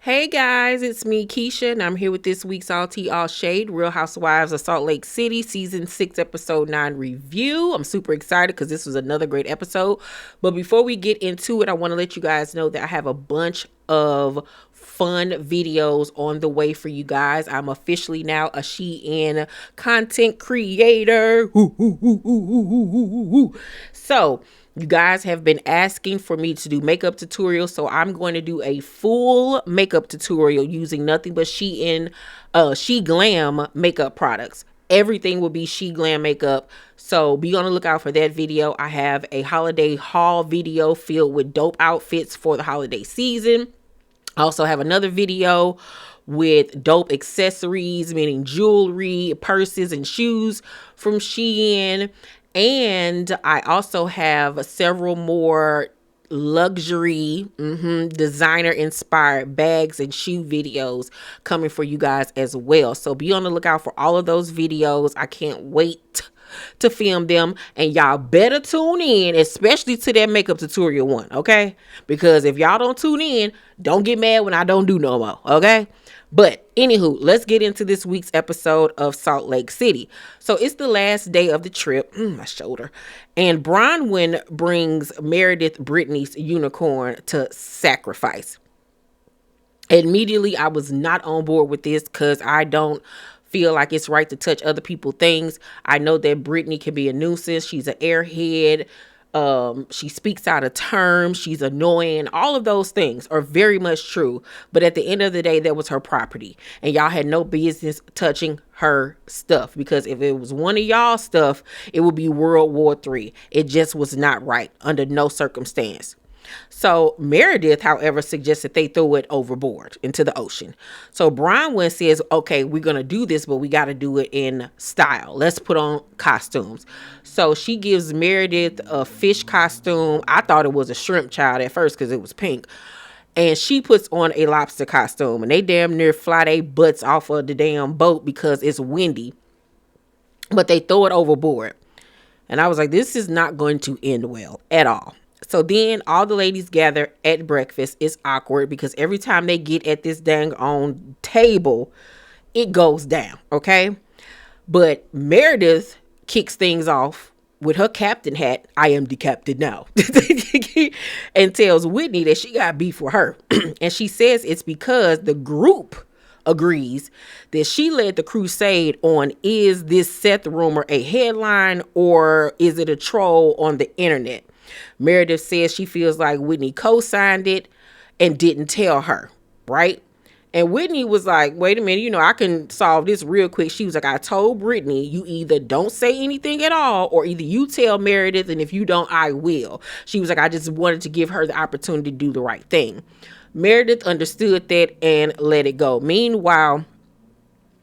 Hey guys, it's me, Keisha, and I'm here with this week's All Tea, All Shade, Real Housewives of Salt Lake City, Season 6, Episode 9 review. I'm super excited because this was another great episode. But before we get into it, I want to let you guys know that I have a bunch of fun videos on the way for you guys. I'm officially now a Shein content creator. So, you guys have been asking for me to do makeup tutorials, so I'm going to do a full makeup tutorial using nothing but She Glam makeup products. Everything will be She Glam makeup, so be on the lookout for that video. I have a holiday haul video filled with dope outfits for the holiday season. I also have another video with dope accessories, meaning jewelry, purses, and shoes from Shein. And I also have several more luxury designer inspired bags and shoe videos coming for you guys as well. So be on the lookout for all of those videos. I can't wait to film them, and y'all better tune in, especially to that makeup tutorial one, okay? Because if y'all don't tune in, don't get mad when I don't do no more, okay? But anywho, let's get into this week's episode of Salt Lake City. So it's the last day of the trip, my shoulder, and Bronwyn brings Meredith Britney's unicorn to sacrifice. Immediately, I was not on board with this because I don't feel like it's right to touch other people's things. I know that Britney can be a nuisance. She's an airhead. She speaks out of term. She's annoying. All of those things are very much true. But at the end of the day, that was her property. And y'all had no business touching her stuff. Because if it was one of y'all stuff, it would be World War III. It just was not right under no circumstance. So Meredith, however, suggests that they throw it overboard into the ocean. So Bronwyn says, okay, we're going to do this, but we got to do it in style. Let's put on costumes. So she gives Meredith a fish costume. I thought it was a shrimp child at first because it was pink. And she puts on a lobster costume, and they damn near fly their butts off of the damn boat because it's windy. But they throw it overboard. And I was like, this is not going to end well at all. So then all the ladies gather at breakfast. It's awkward because every time they get at this dang on table, it goes down, okay? But Meredith kicks things off with her captain hat. I am the captain now. And tells Whitney that she got beef with her. And she says it's because the group agrees that she led the crusade on, is this Seth rumor a headline or is it a troll on the internet? Meredith says she feels like Whitney co-signed it and didn't tell her, right? And Whitney was like, wait a minute, I can solve this real quick. She was like, I told Britney, you either don't say anything at all, or either you tell Meredith, and if you don't, I will. She was like, I just wanted to give her the opportunity to do the right thing. Meredith understood that and let it go. Meanwhile,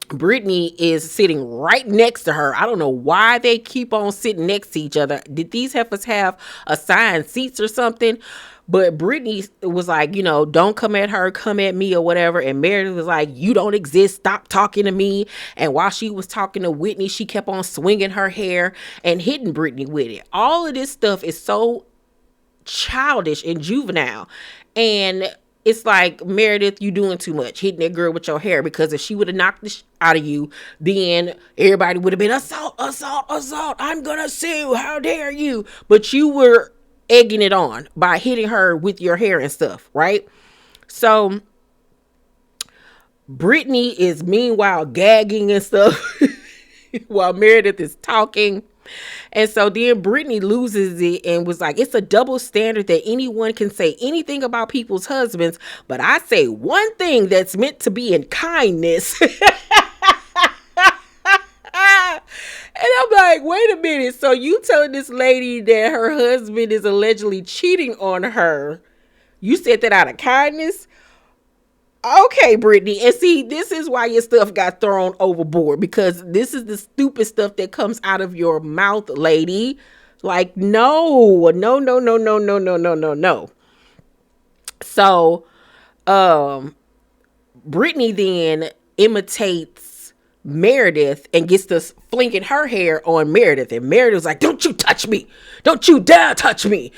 Britney is sitting right next to her. I don't know why they keep on sitting next to each other. Did these heifers have assigned seats or something? But Britney was like, don't come at her, come at me or whatever. And Meredith was like, you don't exist. Stop talking to me. And while she was talking to Whitney, she kept on swinging her hair and hitting Britney with it. All of this stuff is so childish and juvenile. And it's like, Meredith, you doing too much, hitting that girl with your hair, because if she would have knocked the out of you, then everybody would have been assault, assault, assault. I'm going to sue. How dare you? But you were egging it on by hitting her with your hair and stuff, right? So Britney is meanwhile gagging and stuff while Meredith is talking. And so then Britney loses it and was like, it's a double standard that anyone can say anything about people's husbands, but I say one thing that's meant to be in kindness. And I'm like, wait a minute. So you telling this lady that her husband is allegedly cheating on her, you said that out of kindness? Okay, Britney. And see, this is why your stuff got thrown overboard, because this is the stupid stuff that comes out of your mouth, lady. Like, no. So, Britney then imitates Meredith and gets to flinking her hair on Meredith. And Meredith's like, don't you touch me. Don't you dare touch me.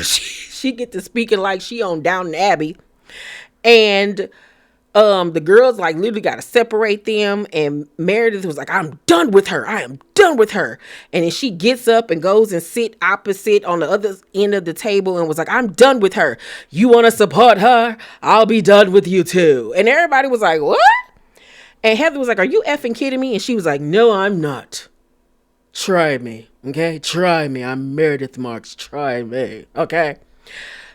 She get to speaking like she on Downton Abbey. And The girls like literally got to separate them, and Meredith was like, I'm done with her. I am done with her. And then she gets up and goes and sit opposite on the other end of the table and was like, I'm done with her. You want to support her? I'll be done with you too. And everybody was like, what? And Heather was like, are you effing kidding me? And she was like, no, I'm not. Try me. Okay. Try me. I'm Meredith Marks. Try me. Okay.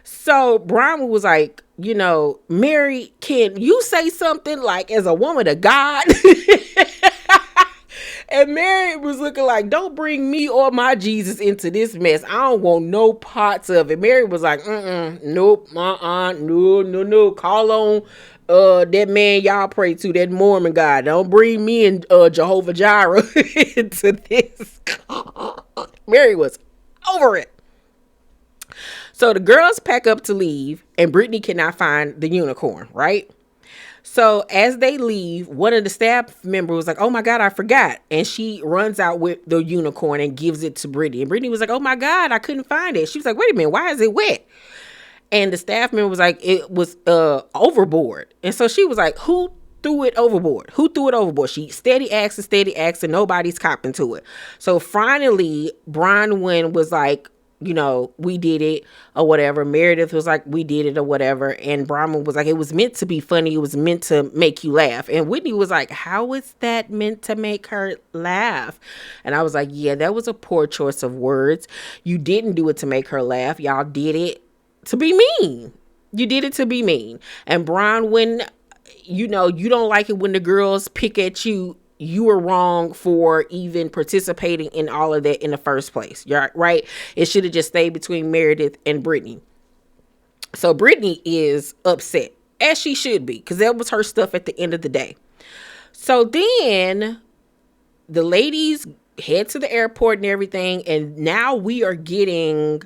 So Bronwyn was like, Mary, can you say something like as a woman of God? And Mary was looking like, don't bring me or my Jesus into this mess. I don't want no parts of it. Mary was like, nope, no. Call on that man y'all pray to, that Mormon God. Don't bring me and Jehovah Jireh into this. Mary was over it. So the girls pack up to leave, and Britney cannot find the unicorn, right? So as they leave, one of the staff members was like, oh my God, I forgot. And she runs out with the unicorn and gives it to Britney. And Britney was like, oh my God, I couldn't find it. She was like, wait a minute, why is it wet? And the staff member was like, it was overboard. And so she was like, who threw it overboard? Who threw it overboard? She steady asking, nobody's copping to it. So finally, Bronwyn was like, we did it or whatever. Meredith was like, we did it or whatever. And Bronwyn was like, it was meant to be funny. It was meant to make you laugh. And Whitney was like, how is that meant to make her laugh? And I was like, yeah, that was a poor choice of words. You didn't do it to make her laugh. Y'all did it to be mean. You did it to be mean. And Bronwyn, you don't like it when the girls pick at you. You were wrong for even participating in all of that in the first place. You're right. It should have just stayed between Meredith and Britney. So Britney is upset, as she should be, because that was her stuff at the end of the day. So then the ladies head to the airport and everything. And now we are getting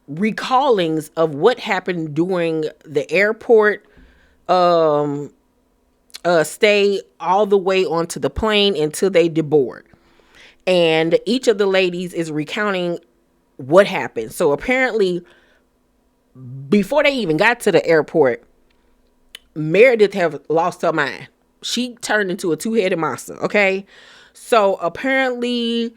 recallings of what happened during the airport stay all the way onto the plane until they deboard. And each of the ladies is recounting what happened. So apparently, before they even got to the airport, Meredith have lost her mind. She turned into a two-headed monster, okay? So apparently,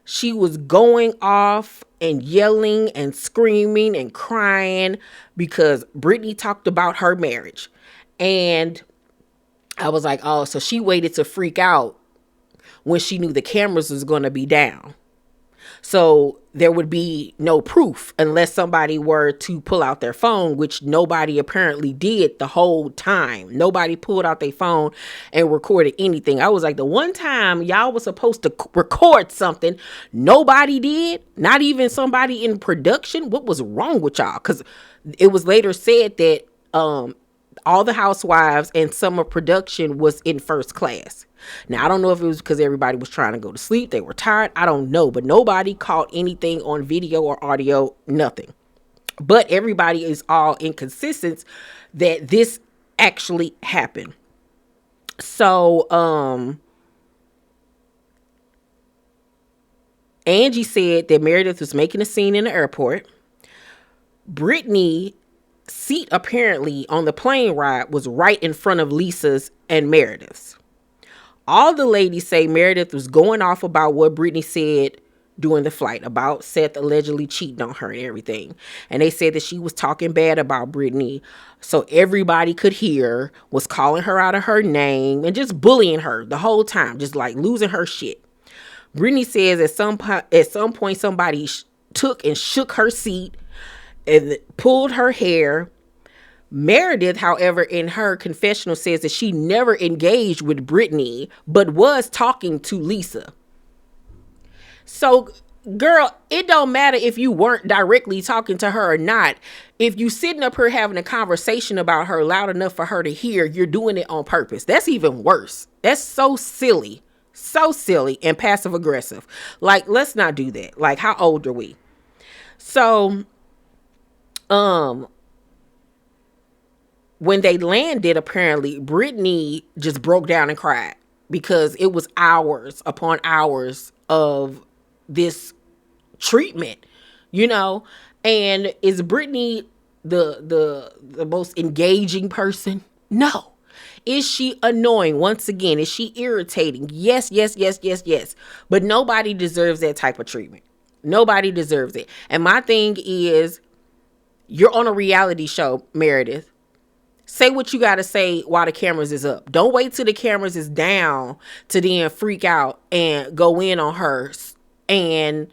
she was going off and yelling and screaming and crying because Britney talked about her marriage. And I was like, oh, so she waited to freak out when she knew the cameras was going to be down. So there would be no proof unless somebody were to pull out their phone, which nobody apparently did the whole time. Nobody pulled out their phone and recorded anything. I was like, the one time y'all was supposed to record something, nobody did, not even somebody in production. What was wrong with y'all? Because it was later said that all the Housewives and some of production was in first class. Now, I don't know if it was because everybody was trying to go to sleep. They were tired. I don't know. But nobody caught anything on video or audio, nothing. But everybody is all in consensus that this actually happened. So, Angie said that Meredith was making a scene in the airport. Britney seat apparently on the plane ride was right in front of Lisa's and Meredith's. All the ladies say Meredith was going off about what Britney said during the flight about Seth allegedly cheating on her and everything. And they said that she was talking bad about Britney so everybody could hear, was calling her out of her name and just bullying her the whole time, just like losing her shit. Britney says at some point somebody took and shook her seat and pulled her hair. Meredith, however, in her confessional says that she never engaged with Britney, but was talking to Lisa. So, girl, it don't matter if you weren't directly talking to her or not. If you sitting up here having a conversation about her loud enough for her to hear, you're doing it on purpose. That's even worse. That's so silly. So silly and passive aggressive. Like, let's not do that. Like, how old are we? So, when they landed, apparently, Britney just broke down and cried because it was hours upon hours of this treatment, and is Britney the most engaging person? No. Is she annoying? Once again, is she irritating? Yes, yes, yes, yes, yes. But nobody deserves that type of treatment. Nobody deserves it. And my thing is, you're on a reality show, Meredith. Say what you got to say while the cameras is up. Don't wait till the cameras is down to then freak out and go in on her. And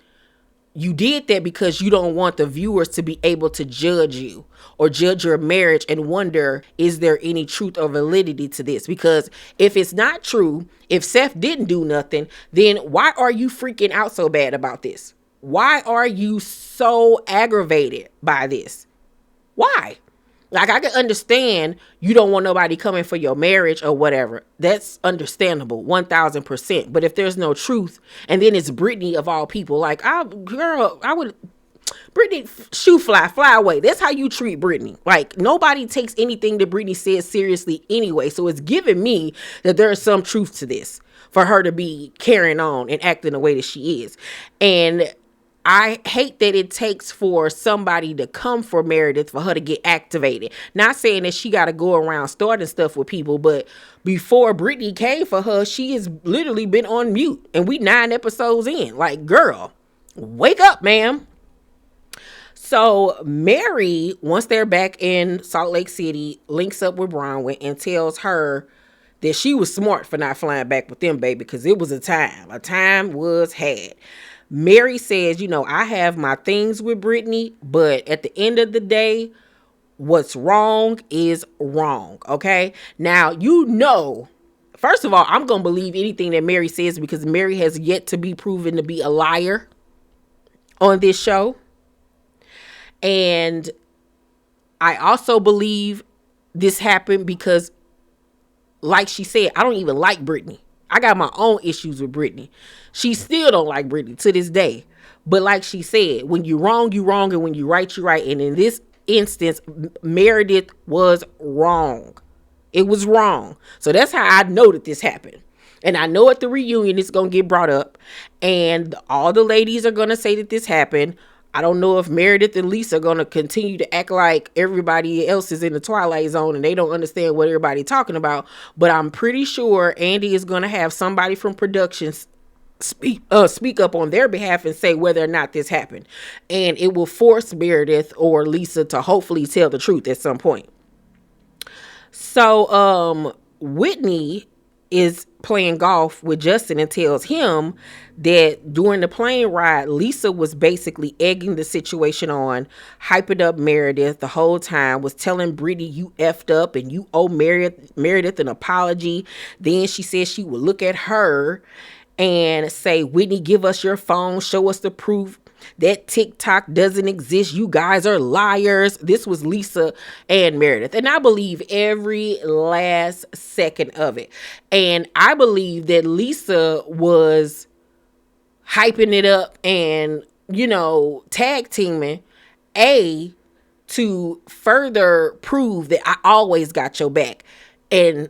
you did that because you don't want the viewers to be able to judge you or judge your marriage and wonder, is there any truth or validity to this? Because if it's not true, if Seth didn't do nothing, then why are you freaking out so bad about this? Why are you so aggravated by this? Why? Like, I can understand you don't want nobody coming for your marriage or whatever. That's understandable, 1000%. But if there's no truth, and then it's Britney of all people, like, Britney, shoe fly away. That's how you treat Britney. Like, nobody takes anything that Britney says seriously anyway. So it's giving me that there is some truth to this for her to be carrying on and acting the way that she is. And I hate that it takes for somebody to come for Meredith for her to get activated. Not saying that she got to go around starting stuff with people, but before Britney came for her, she has literally been on mute. And we 9 episodes in. Like, girl, wake up, ma'am. So Mary, once they're back in Salt Lake City, links up with Bronwyn and tells her that she was smart for not flying back with them, baby, because it was a time. A time was had. Mary says, I have my things with Britney, but at the end of the day, what's wrong is wrong, okay? Now, first of all, I'm going to believe anything that Mary says because Mary has yet to be proven to be a liar on this show. And I also believe this happened because, like she said, I don't even like Britney. I got my own issues with Britney. She still don't like Britney to this day. But like she said, when you're wrong, you're wrong. And when you're right, you're right. And in this instance, Meredith was wrong. It was wrong. So that's how I know that this happened. And I know at the reunion, it's going to get brought up. And all the ladies are going to say that this happened. I don't know if Meredith and Lisa are going to continue to act like everybody else is in the Twilight Zone and they don't understand what everybody's talking about. But I'm pretty sure Andy is going to have somebody from productions speak up on their behalf and say whether or not this happened. And it will force Meredith or Lisa to hopefully tell the truth at some point. So Whitney is playing golf with Justin and tells him that during the plane ride, Lisa was basically egging the situation on, hyping up Meredith the whole time, was telling Britney, you effed up and you owe Meredith an apology. Then she said she would look at her and say, Whitney, give us your phone, show us the proof that TikTok doesn't exist. You guys are liars. This was Lisa and Meredith. And I believe every last second of it. And I believe that Lisa was hyping it up and, tag teaming to further prove that I always got your back and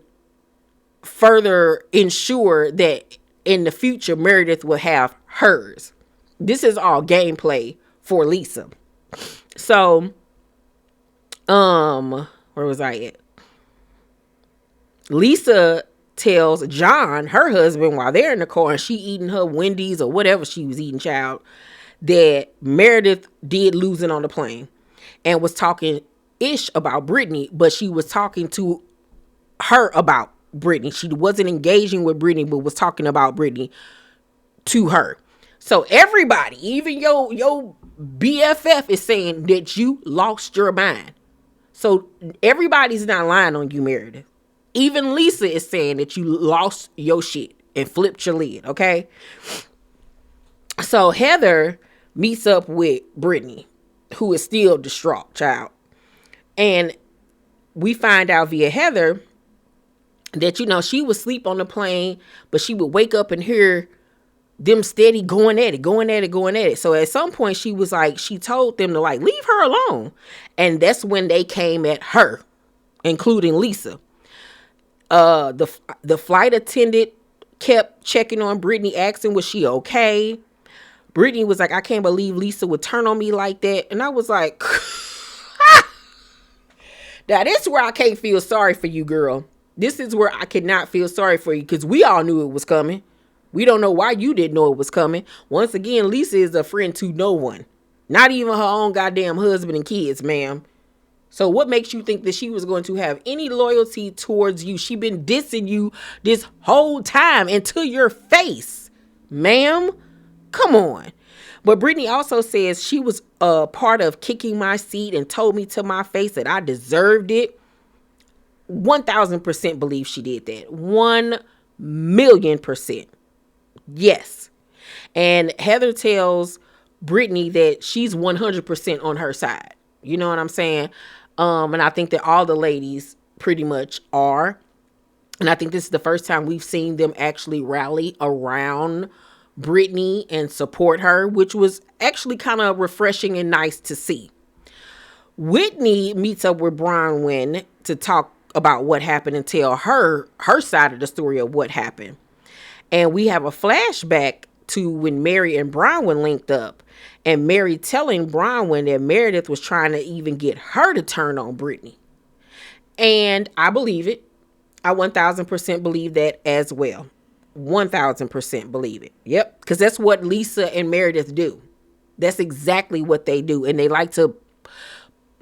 further ensure that in the future, Meredith will have hers. This is all gameplay for Lisa. So, where was I at? Lisa tells John, her husband, while they're in the car and she eating her Wendy's or whatever she was eating, child, that Meredith did losing on the plane and was talking ish about Britney, but she was talking to her about Britney. She wasn't engaging with Britney, but was talking about Britney to her. So everybody, even your BFF is saying that you lost your mind. So everybody's not lying on you, Meredith. Even Lisa is saying that you lost your shit and flipped your lid, okay? So Heather meets up with Britney, who is still distraught, child. And we find out via Heather that, she would sleep on the plane, but she would wake up and hear them steady going at it. So at some point she was like, she told them to leave her alone. And that's when they came at her, including Lisa. The flight attendant kept checking on Britney, asking, was she okay? Britney was like, I can't believe Lisa would turn on me like that. And I was like, Now, this is where I can't feel sorry for you, girl. This is where I cannot feel sorry for you because we all knew it was coming. We don't know why you didn't know it was coming. Once again, Lisa is a friend to no one. Not even her own goddamn husband and kids, ma'am. So what makes you think that she was going to have any loyalty towards you? She been dissing you this whole time and to your face, ma'am. Come on. But Britney also says she was a part of kicking my seat and told me to my face that I deserved it. 1,000% believe she did that. 1,000,000%. Yes. And Heather tells Britney that she's 100% on her side. You know what I'm saying? And I think that all the ladies pretty much are. And I think this is the first time we've seen them actually rally around Britney and support her, which was actually kind of refreshing and nice to see. Whitney meets up with Bronwyn to talk about what happened and tell her side of the story of what happened. And we have a flashback to when Mary and Bronwyn linked up, and Mary telling Bronwyn that Meredith was trying to even get her to turn on Britney. And I believe it. I 1,000% believe that as well. 1,000% believe it. Yep. Because that's what Lisa and Meredith do. That's exactly what they do. And they like to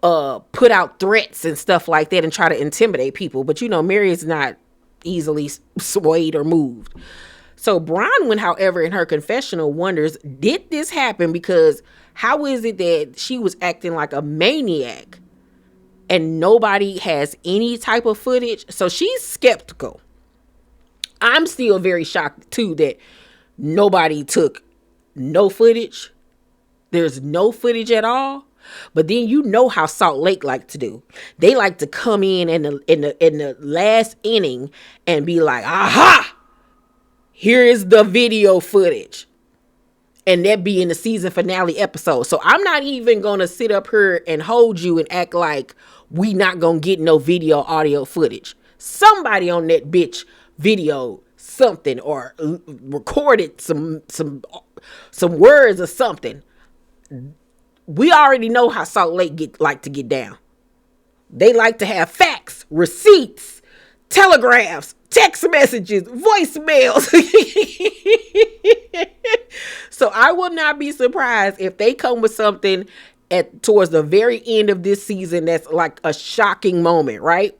put out threats and stuff like that and try to intimidate people. But, you know, Mary is not easily swayed or moved. So Bronwyn, however, in her confessional wonders, did this happen? Because how is it that she was acting like a maniac and nobody has any type of footage? So she's skeptical. I'm still very shocked, too, that nobody took no footage. There's no footage at all. But then you know how Salt Lake like to do. They like to come in the last inning and be like, aha, here is the video footage. And that be in the season finale episode. So I'm not even going to sit up here and hold you and act like we not going to get no video audio footage. Somebody on that bitch video something or recorded some words or something. We already know how Salt Lake like to get down. They like to have facts, receipts, telegraphs, text messages, voicemails. So I will not be surprised if they come with something towards the very end of this season that's like a shocking moment, right?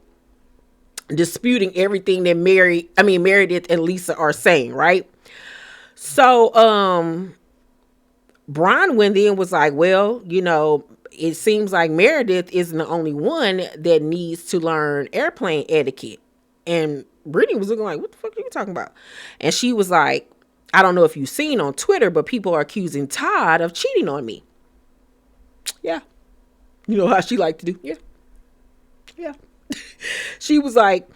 Disputing everything that Meredith and Lisa are saying, right? So Bronwyn then was like, well, you know, it seems like Meredith isn't the only one that needs to learn airplane etiquette. And Britney was looking like, what the fuck are you talking about? And she was like, I don't know if you've seen on Twitter, but people are accusing Todd of cheating on me. Yeah. You know how she liked to do. Yeah. Yeah. She was like,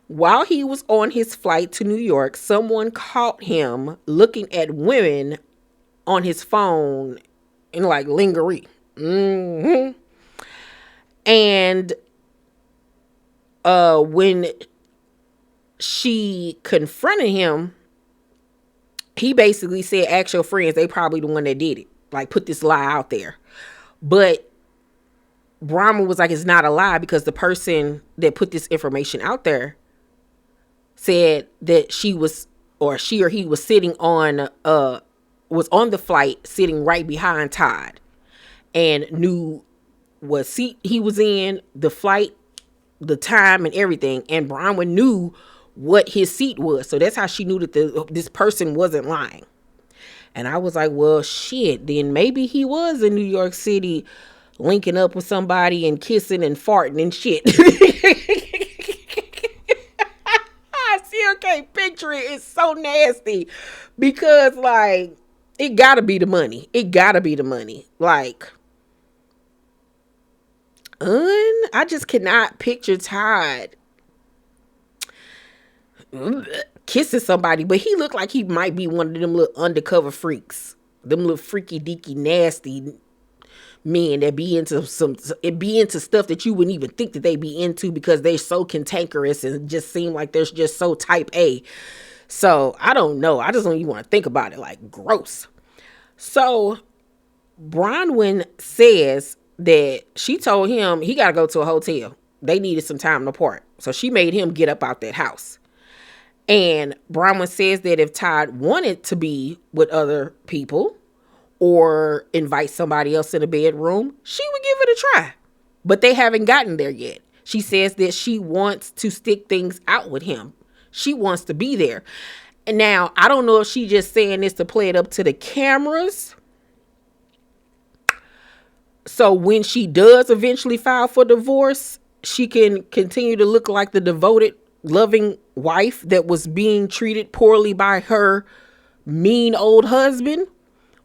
while he was on his flight to New York, someone caught him looking at women on his phone in like lingerie. Mm-hmm. And when she confronted him, he basically said, ask your friends, they probably the one that did it. Like, put this lie out there. But Bronwyn was like, it's not a lie, because the person that put this information out there said that she or he was sitting on was on the flight sitting right behind Todd and knew what seat he was in, the flight, the time and everything. And Bronwyn knew what his seat was. So that's how she knew that this person wasn't lying. And I was like, well, shit, then maybe he was in New York City linking up with somebody and kissing and farting and shit. I still can't picture it. It's so nasty because, like, it gotta be the money. It gotta be the money. Like, I just cannot picture Todd kissing somebody, but he looked like he might be one of them little undercover freaks, them little freaky deaky nasty men that be into stuff that you wouldn't even think that they be into because they're so cantankerous and just seem like they're just so type A. So I don't know. I just don't even want to think about it. Like, gross. So Bronwyn says that she told him he got to go to a hotel they needed some time apart. So she made him get up out that house. And Bronwyn says that if Todd wanted to be with other people or invite somebody else in the bedroom, she would give it a try. But they haven't gotten there yet. She says that she wants to stick things out with him. She wants to be there. And now, I don't know if she's just saying this to play it up to the cameras. So when she does eventually file for divorce, she can continue to look like the devoted, loving wife that was being treated poorly by her mean old husband.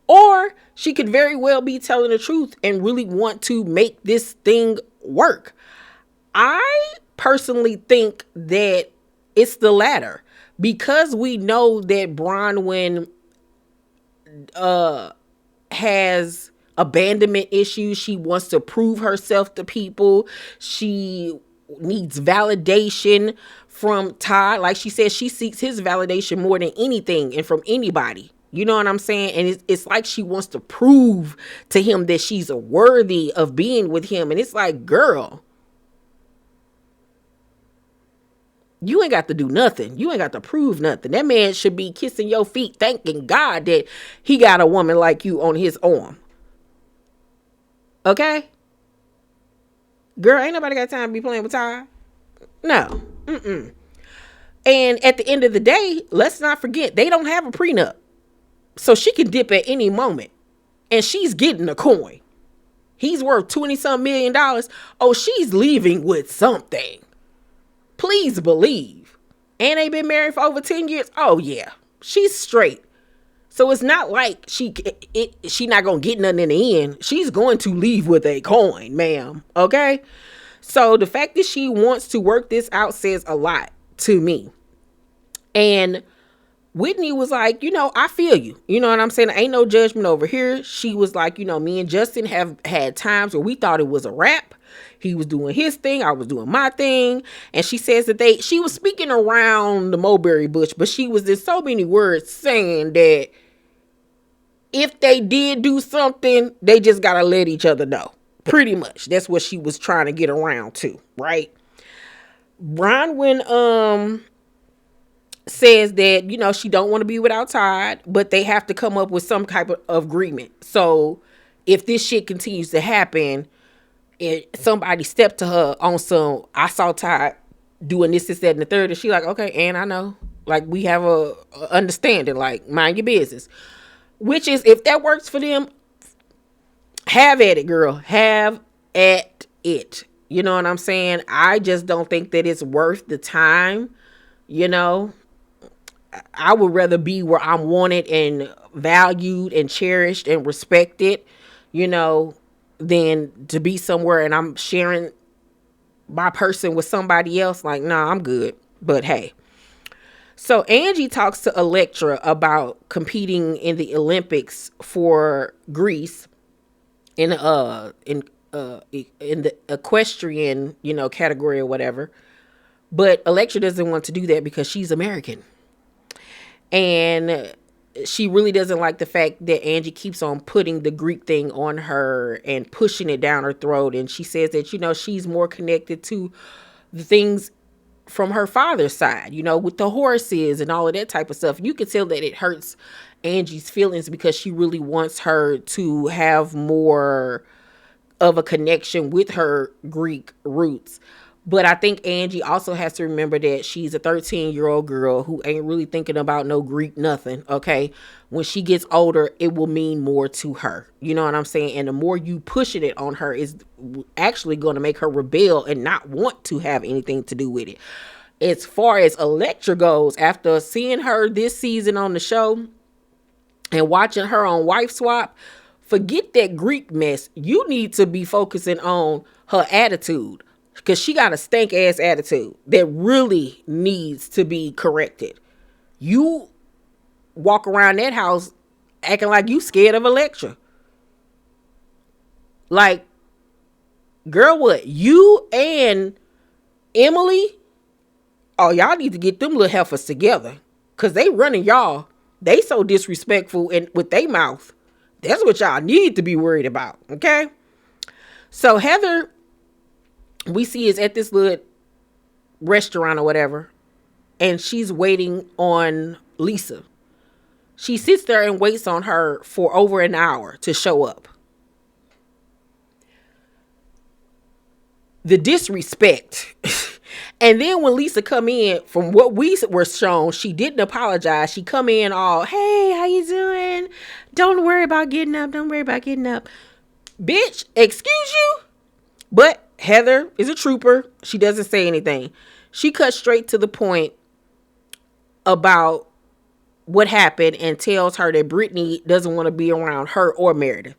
Or she could very well be telling the truth and really want to make this thing work. I personally think that it's the latter, because we know that Bronwyn has abandonment issues. She wants to prove herself to people. She needs validation from Todd. Like she says, she seeks his validation more than anything and from anybody. You know what I'm saying? And it's like she wants to prove to him that she's worthy of being with him. And it's like, girl, you ain't got to do nothing. You ain't got to prove nothing. That man should be kissing your feet, thanking God that he got a woman like you on his arm. Okay? Girl, ain't nobody got time to be playing with Todd. No. And at the end of the day, let's not forget, they don't have a prenup. So she can dip at any moment. And she's getting a coin. He's worth 20-some million dollars. Oh, she's leaving with something. Please believe. And they've been married for over 10 years. Oh, yeah. She's straight. So it's not like she not going to get nothing in the end. She's going to leave with a coin, ma'am. Okay? So the fact that she wants to work this out says a lot to me. And Whitney was like, I feel you. You know what I'm saying? Ain't no judgment over here. She was like, me and Justin have had times where we thought it was a wrap. He was doing his thing. I was doing my thing. And she says that she was speaking around the mulberry bush, but she was in so many words saying that if they did do something, they just got to let each other know. Pretty much. That's what she was trying to get around to, right? Bronwyn, says that, she don't want to be without Todd, but they have to come up with some type of agreement. So if this shit continues to happen, somebody stepped to her on some, I saw Todd doing this, that, and the third, and she like, okay, and I know, like, we have a understanding, like, mind your business. Which is, if that works for them, have at it, girl. Have at it. You know what I'm saying? I just don't think that it's worth the time, I would rather be where I'm wanted and valued and cherished and respected, than to be somewhere and I'm sharing my person with somebody else. Like, nah, I'm good. But hey. So Angie talks to Elektra about competing in the Olympics for Greece in the equestrian, category or whatever. But Elektra doesn't want to do that because she's American. And she really doesn't like the fact that Angie keeps on putting the Greek thing on her and pushing it down her throat. And she says that, she's more connected to the things from her father's side, with the horses and all of that type of stuff. You can tell that it hurts Angie's feelings because she really wants her to have more of a connection with her Greek roots. But I think Angie also has to remember that she's a 13-year-old girl who ain't really thinking about no Greek nothing, okay? When she gets older, it will mean more to her. You know what I'm saying? And the more you pushing it on her is actually going to make her rebel and not want to have anything to do with it. As far as Elektra goes, after seeing her this season on the show and watching her on Wife Swap, forget that Greek mess. You need to be focusing on her attitude. Because she got a stank ass attitude that really needs to be corrected. You walk around that house acting like you scared of Elektra. Like, girl, what? You and Emily? Oh, y'all need to get them little heifers together. Because they running y'all. They so disrespectful and with their mouth. That's what y'all need to be worried about. Okay? So Heather we see is at this little restaurant or whatever, and she's waiting on Lisa. She sits there and waits on her for over an hour to show up. The disrespect. And then when Lisa come in, from what we were shown, she didn't apologize. She come in all, hey, how you doing? Don't worry about getting up. Don't worry about getting up. Bitch, excuse you? But Heather is a trooper. She doesn't say anything. She cuts straight to the point about what happened and tells her that Britney doesn't want to be around her or Meredith.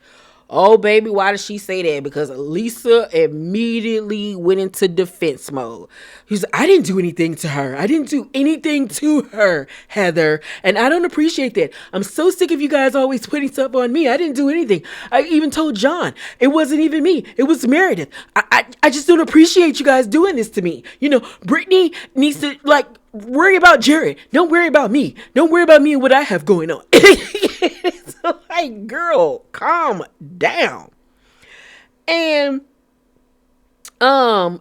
Oh, baby, why did she say that? Because Lisa immediately went into defense mode. He's like, I didn't do anything to her. I didn't do anything to her, Heather. And I don't appreciate that. I'm so sick of you guys always putting stuff on me. I didn't do anything. I even told John, it wasn't even me. It was Meredith. I just don't appreciate you guys doing this to me. You know, Britney needs to, like, worry about Jared. Don't worry about me. Don't worry about me and what I have going on. It's like, girl, calm down. And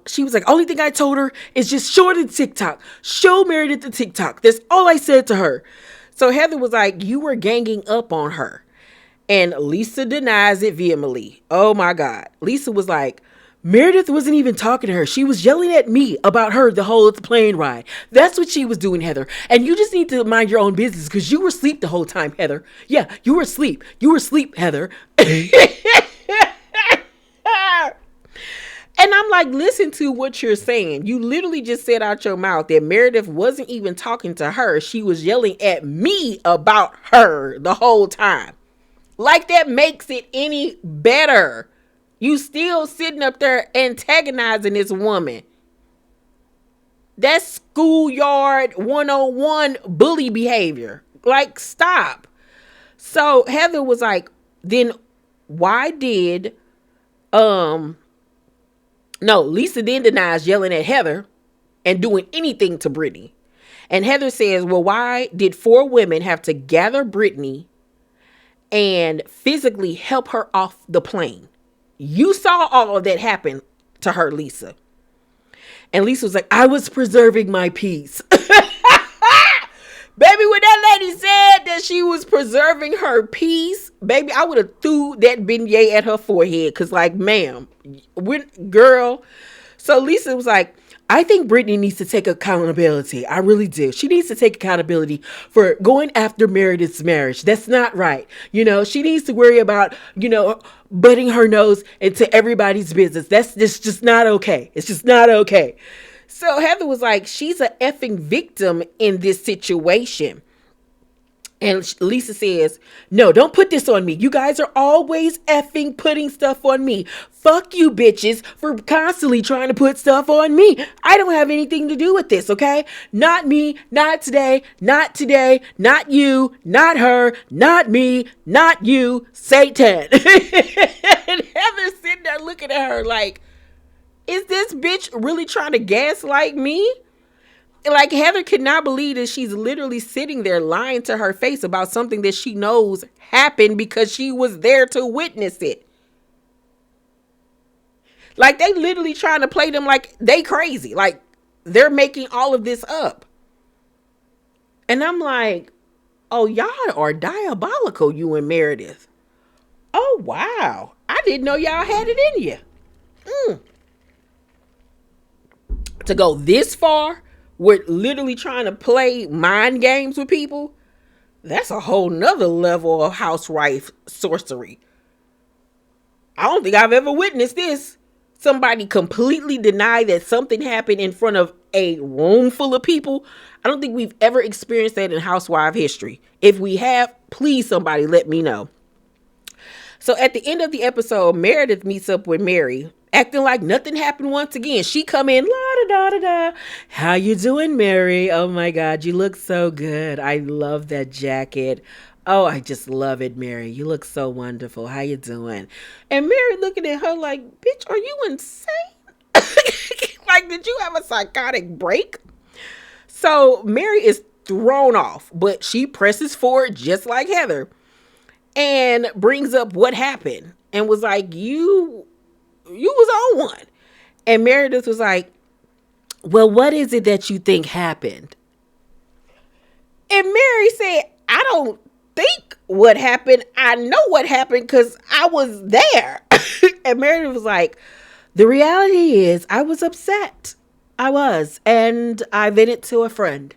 she was like, only thing I told her is just show her the TikTok. Show Meredith the TikTok. That's all I said to her. So Heather was like, you were ganging up on her. And Lisa denies it vehemently. Oh my God. Lisa was like, Meredith wasn't even talking to her. She was yelling at me about her the whole plane ride. That's what she was doing, Heather. And you just need to mind your own business because you were asleep the whole time, Heather. Yeah, you were asleep. You were asleep, Heather. And I'm like, listen to what you're saying. You literally just said out your mouth that Meredith wasn't even talking to her. She was yelling at me about her the whole time. Like that makes it any better. You still sitting up there antagonizing this woman. That's schoolyard 101 bully behavior. Like, stop. So Heather was like, then why did, Lisa then denies yelling at Heather and doing anything to Britney. And Heather says, well, why did 4 women have to gather Britney and physically help her off the plane? You saw all of that happen to her, Lisa. And Lisa was like, I was preserving my peace. Baby, when that lady said that she was preserving her peace, baby, I would have threw that beignet at her forehead. Because, like, ma'am, girl. So Lisa was like, I think Britney needs to take accountability. I really do. She needs to take accountability for going after Meredith's marriage. That's not right. You know, she needs to worry about, butting her nose into everybody's business. That's just not okay. It's just not okay. So Heather was like, she's a effing victim in this situation. And Lisa says, no, don't put this on me. You guys are always effing putting stuff on me. Fuck you bitches for constantly trying to put stuff on me. I don't have anything to do with this, okay? Not me, not today, not you, not her, not me, not you, Satan. And Heather's sitting there looking at her like, is this bitch really trying to gaslight me? Like, Heather could not believe that she's literally sitting there lying to her face about something that she knows happened because she was there to witness it. Like, they literally trying to play them like they crazy. Like, they're making all of this up. And I'm like, oh, y'all are diabolical, you and Meredith. Oh, wow. I didn't know y'all had it in you. To go this far, we're literally trying to play mind games with people. That's a whole nother level of housewife sorcery. I don't think I've ever witnessed this. Somebody completely deny that something happened in front of a room full of people. I don't think we've ever experienced that in housewife history. If we have, please somebody let me know. So at the end of the episode, Meredith meets up with Mary, acting like nothing happened once again. She come in, la-da-da-da-da. How you doing, Mary? Oh my God, you look so good. I love that jacket. Oh, I just love it, Mary. You look so wonderful. How you doing? And Mary looking at her like, bitch, are you insane? Like, did you have a psychotic break? So Mary is thrown off, but she presses forward just like Heather and brings up what happened and was like, you was on one. And Meredith was like, well, what is it that you think happened? And Mary said, I don't think what happened. I know what happened because I was there. And Meredith was like, the reality is I was upset. I was. And I vented to a friend.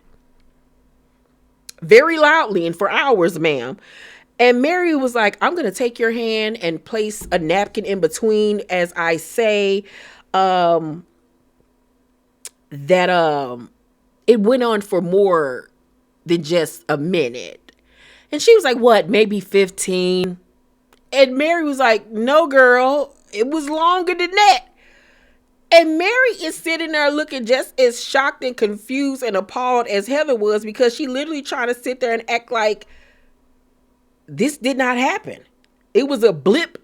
Very loudly and for hours, ma'am. And Mary was like, I'm going to take your hand and place a napkin in between as I say that it went on for more than just a minute. And she was like, what, maybe 15? And Mary was like, no, girl, it was longer than that. And Mary is sitting there looking just as shocked and confused and appalled as Heather was, because she literally trying to sit there and act like this did not happen. It was a blip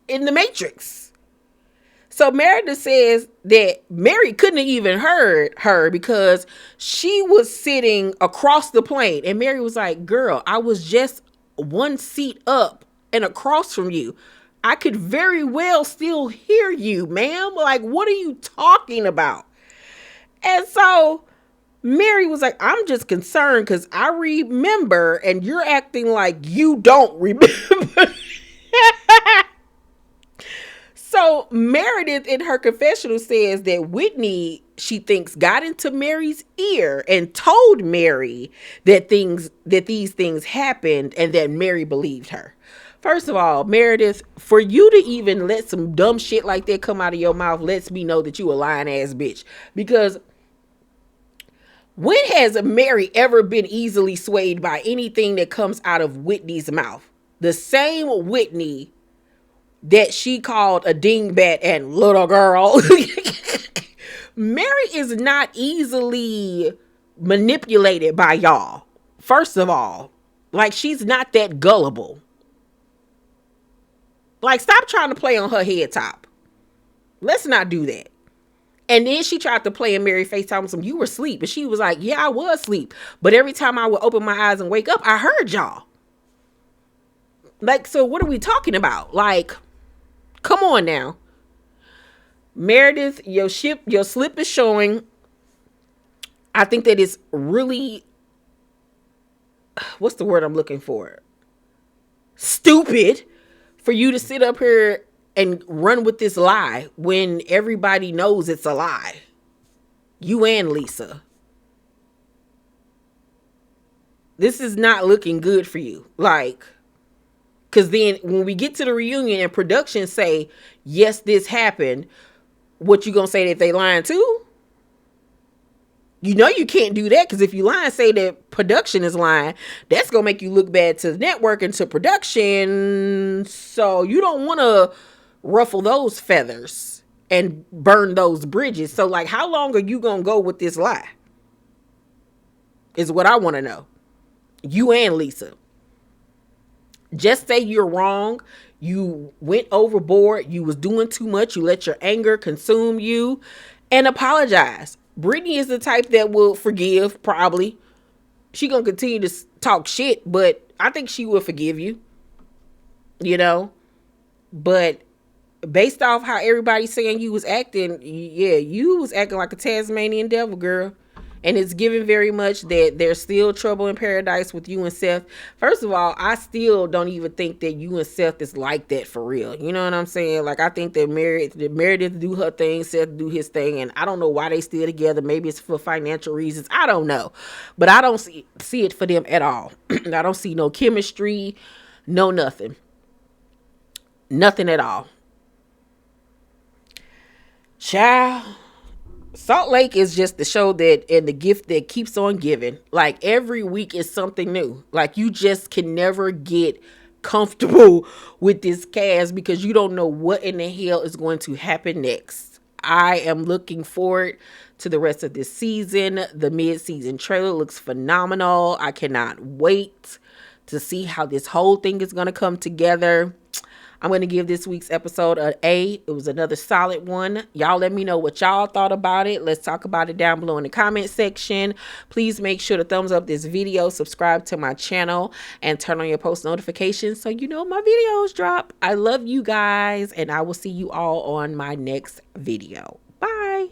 in the matrix. So Meredith says that Mary couldn't have even heard her because she was sitting across the plane. And Mary was like, girl, I was just one seat up and across from you. I could very well still hear you, ma'am. Like, what are you talking about? And so Mary was like, I'm just concerned because I remember and you're acting like you don't remember. So Meredith in her confessional says that Whitney, she thinks, got into Mary's ear and told Mary that these things happened and that Mary believed her. First of all, Meredith, for you to even let some dumb shit like that come out of your mouth lets me know that you a lying ass bitch. Because when has Mary ever been easily swayed by anything that comes out of Whitney's mouth? The same Whitney that she called a dingbat and little girl. Mary is not easily manipulated by y'all. First of all, like, she's not that gullible. Like, stop trying to play on her head top. Let's not do that. And then she tried to play in Mary FaceTime with some, you were asleep. And she was like, yeah, I was asleep. But every time I would open my eyes and wake up, I heard y'all. Like, so what are we talking about? Like, come on now. Meredith, your slip is showing. I think that it's really, what's the word I'm looking for? Stupid for you to sit up here and run with this lie when everybody knows it's a lie. You and Lisa. This is not looking good for you. Like, because then when we get to the reunion and production say, yes, this happened, what you gonna say, that they lying too? You know you can't do that, because if you lie and say that production is lying, that's gonna make you look bad to the network and to production. So you don't want to ruffle those feathers and burn those bridges. So, like, how long are you gonna go with this lie? Is what I want to know. You and Lisa. Just say you're wrong. You went overboard. You was doing too much. You let your anger consume you, and apologize. Britney is the type that will forgive, probably. She gonna continue to talk shit, but I think she will forgive you. You know? But based off how everybody's saying you was acting, yeah, you was acting like a Tasmanian devil, girl. And it's given very much that there's still trouble in paradise with you and Seth. First of all, I still don't even think that you and Seth is like that for real. You know what I'm saying? Like, I think that Meredith do her thing, Seth do his thing, and I don't know why they still together. Maybe it's for financial reasons. I don't know. But I don't see it for them at all. I don't see no chemistry, no nothing. Nothing at all. Child. Salt Lake is just the show that, and the gift that keeps on giving. Like, every week is something new. Like, you just can never get comfortable with this cast because you don't know what in the hell is going to happen next. I am looking forward to the rest of this season. The mid-season trailer looks phenomenal. I cannot wait to see how this whole thing is going to come together. I'm going to give this week's episode an A. It was another solid one. Y'all let me know what y'all thought about it. Let's talk about it down below in the comment section. Please make sure to thumbs up this video, subscribe to my channel, and turn on your post notifications so you know my videos drop. I love you guys, and I will see you all on my next video. Bye.